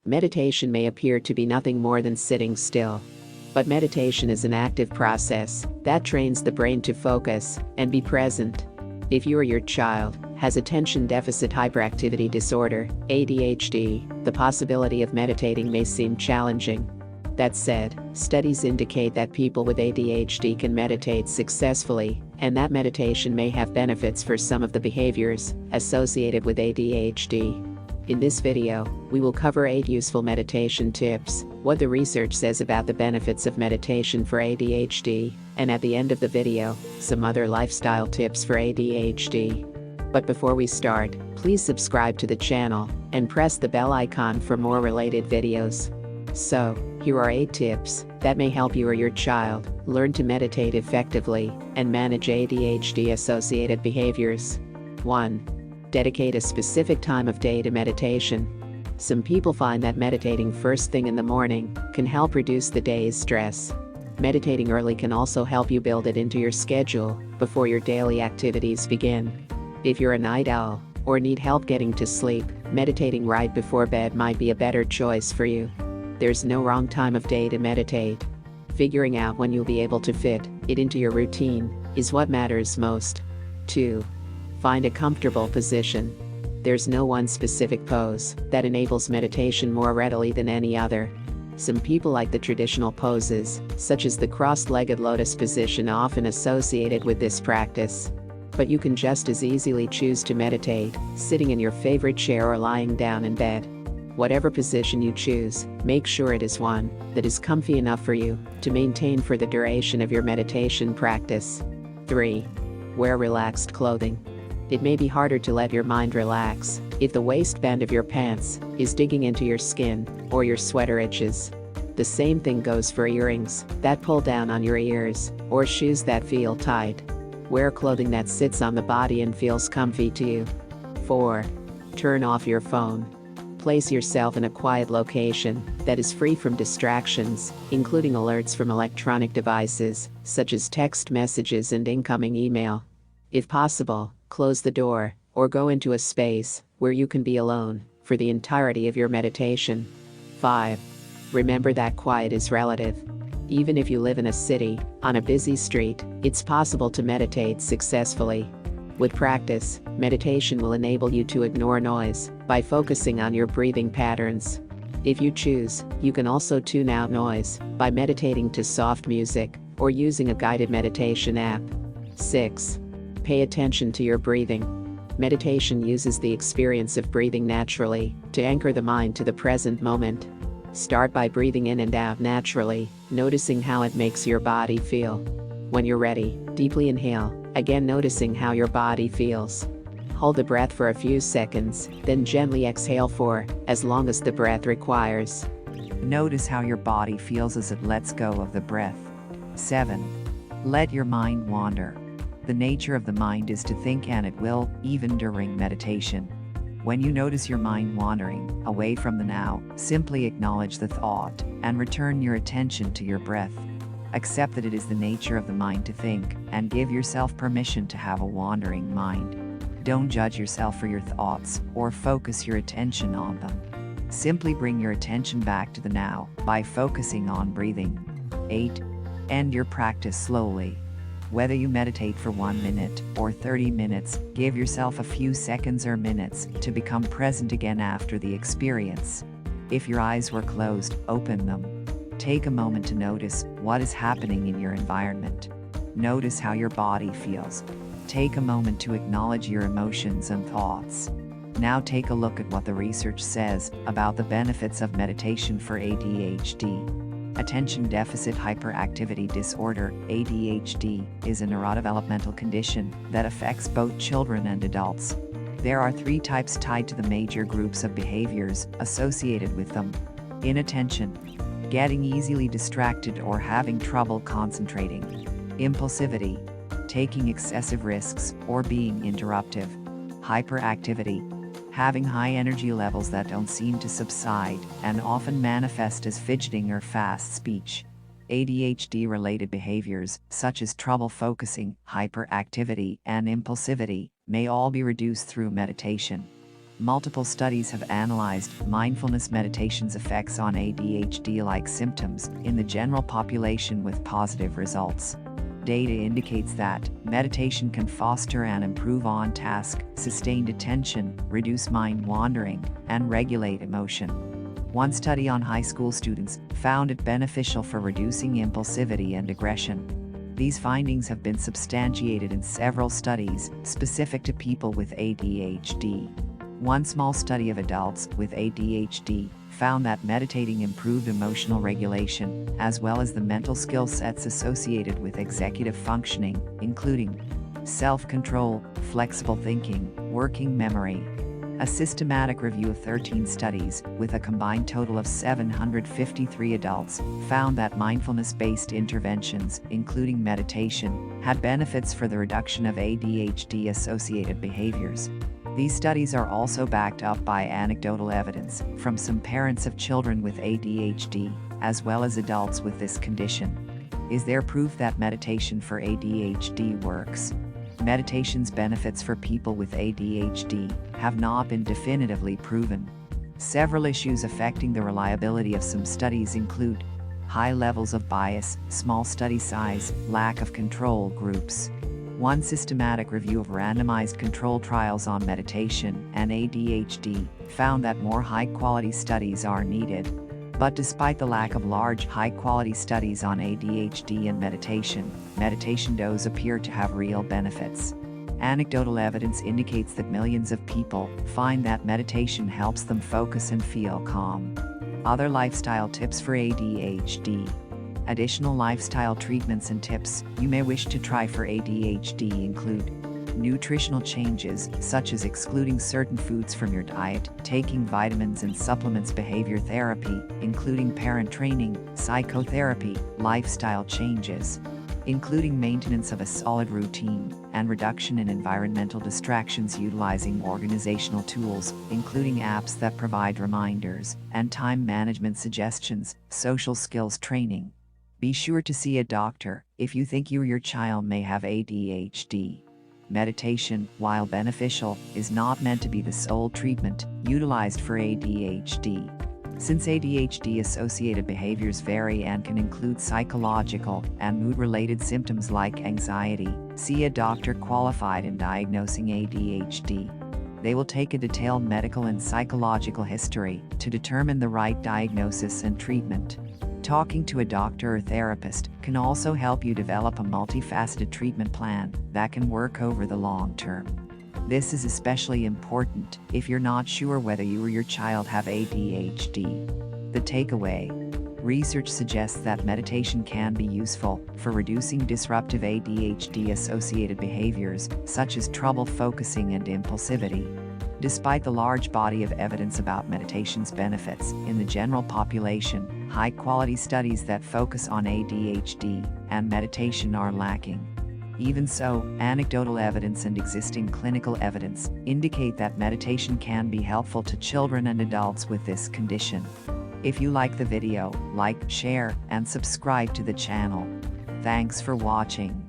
Meditation may appear to be nothing more than sitting still. But meditation is an active process that trains the brain to focus and be present. If you or your child has attention deficit hyperactivity disorder, ADHD, the possibility of meditating may seem challenging. That said, studies indicate that people with ADHD can meditate successfully, and that meditation may have benefits for some of the behaviors associated with ADHD. In this video, we will cover 8 useful meditation tips, what the research says about the benefits of meditation for ADHD, and at the end of the video, some other lifestyle tips for ADHD. But before we start, please subscribe to the channel and press the bell icon for more related videos. So, here are 8 tips that may help you or your child learn to meditate effectively and manage ADHD-associated behaviors. 1. Dedicate a specific time of day to meditation. Some people find that meditating first thing in the morning can help reduce the day's stress. Meditating early can also help you build it into your schedule before your daily activities begin. If you're a night owl or need help getting to sleep, meditating right before bed might be a better choice for you. There's no wrong time of day to meditate. Figuring out when you'll be able to fit it into your routine is what matters most. 2. Find a comfortable position. There's no one specific pose that enables meditation more readily than any other. Some people like the traditional poses, such as the cross-legged lotus position often associated with this practice. But you can just as easily choose to meditate sitting in your favorite chair or lying down in bed. Whatever position you choose, make sure it is one that is comfy enough for you to maintain for the duration of your meditation practice. 3. Wear relaxed clothing. It may be harder to let your mind relax if the waistband of your pants is digging into your skin or your sweater itches. The same thing goes for earrings that pull down on your ears or shoes that feel tight. Wear clothing that sits on the body and feels comfy to you. 4. Turn off your phone. Place yourself in a quiet location that is free from distractions, including alerts from electronic devices, such as text messages and incoming email. If possible, close the door, or go into a space where you can be alone for the entirety of your meditation. 5. Remember that quiet is relative. Even if you live in a city, on a busy street, it's possible to meditate successfully. With practice, meditation will enable you to ignore noise by focusing on your breathing patterns. If you choose, you can also tune out noise by meditating to soft music or using a guided meditation app. 6. Pay attention to your breathing. Meditation uses the experience of breathing naturally to anchor the mind to the present moment. Start by breathing in and out naturally, noticing how it makes your body feel. When you're ready, deeply inhale, again noticing how your body feels. Hold the breath for a few seconds, then gently exhale for as long as the breath requires. Notice how your body feels as it lets go of the breath. 7. Let your mind wander. The nature of the mind is to think, and it will, even during meditation. When you notice your mind wandering away from the now, simply acknowledge the thought and return your attention to your breath. Accept that it is the nature of the mind to think, and give yourself permission to have a wandering mind. Don't judge yourself for your thoughts or focus your attention on them. Simply bring your attention back to the now by focusing on breathing. 8. End your practice slowly. Whether you meditate for 1 minute or 30 minutes, give yourself a few seconds or minutes to become present again after the experience. If your eyes were closed, open them. Take a moment to notice what is happening in your environment. Notice how your body feels. Take a moment to acknowledge your emotions and thoughts. Now take a look at what the research says about the benefits of meditation for ADHD. Attention Deficit Hyperactivity Disorder, ADHD, is a neurodevelopmental condition that affects both children and adults. There are 3 types tied to the major groups of behaviors associated with them. Inattention, getting easily distracted or having trouble concentrating. Impulsivity, taking excessive risks or being interruptive. Hyperactivity, having high energy levels that don't seem to subside and often manifest as fidgeting or fast speech. ADHD-related behaviors, such as trouble focusing, hyperactivity, and impulsivity, may all be reduced through meditation. multiple studies have analyzed mindfulness meditation's effects on ADHD-like symptoms in the general population with positive results. Data indicates that meditation can foster and improve on-task, sustained attention, reduce mind wandering, and regulate emotion. One study on high school students found it beneficial for reducing impulsivity and aggression. These findings have been substantiated in several studies specific to people with ADHD. One small study of adults with ADHD found that meditating improved emotional regulation, as well as the mental skill sets associated with executive functioning, including self-control, flexible thinking, working memory. A systematic review of 13 studies, with a combined total of 753 adults, found that mindfulness-based interventions, including meditation, had benefits for the reduction of ADHD-associated behaviors. These studies are also backed up by anecdotal evidence from some parents of children with ADHD, as well as adults with this condition. Is there proof that meditation for ADHD works? Meditation's benefits for people with ADHD have not been definitively proven. Several issues affecting the reliability of some studies include high levels of bias, small study size, lack of control groups. One systematic review of randomized control trials on meditation and ADHD found that more high-quality studies are needed. But despite the lack of large, high-quality studies on ADHD and meditation does appear to have real benefits. Anecdotal evidence indicates that millions of people find that meditation helps them focus and feel calm. Other lifestyle tips for ADHD. Additional lifestyle treatments and tips you may wish to try for ADHD include nutritional changes, such as excluding certain foods from your diet, taking vitamins and supplements, behavior therapy, including parent training, psychotherapy, lifestyle changes, including maintenance of a solid routine, and reduction in environmental distractions, utilizing organizational tools, including apps that provide reminders, and time management suggestions, social skills training. Be sure to see a doctor if you think you or your child may have ADHD. Meditation, while beneficial, is not meant to be the sole treatment utilized for ADHD. Since ADHD-associated behaviors vary and can include psychological and mood-related symptoms like anxiety, see a doctor qualified in diagnosing ADHD. They will take a detailed medical and psychological history to determine the right diagnosis and treatment. Talking to a doctor or therapist can also help you develop a multifaceted treatment plan that can work over the long term. This is especially important if you're not sure whether you or your child have ADHD. The takeaway: research suggests that meditation can be useful for reducing disruptive ADHD-associated behaviors, such as trouble focusing and impulsivity. Despite the large body of evidence about meditation's benefits in the general population, high-quality studies that focus on ADHD and meditation are lacking. Even so, anecdotal evidence and existing clinical evidence indicate that meditation can be helpful to children and adults with this condition. If you like the video, like, share, and subscribe to the channel. Thanks for watching.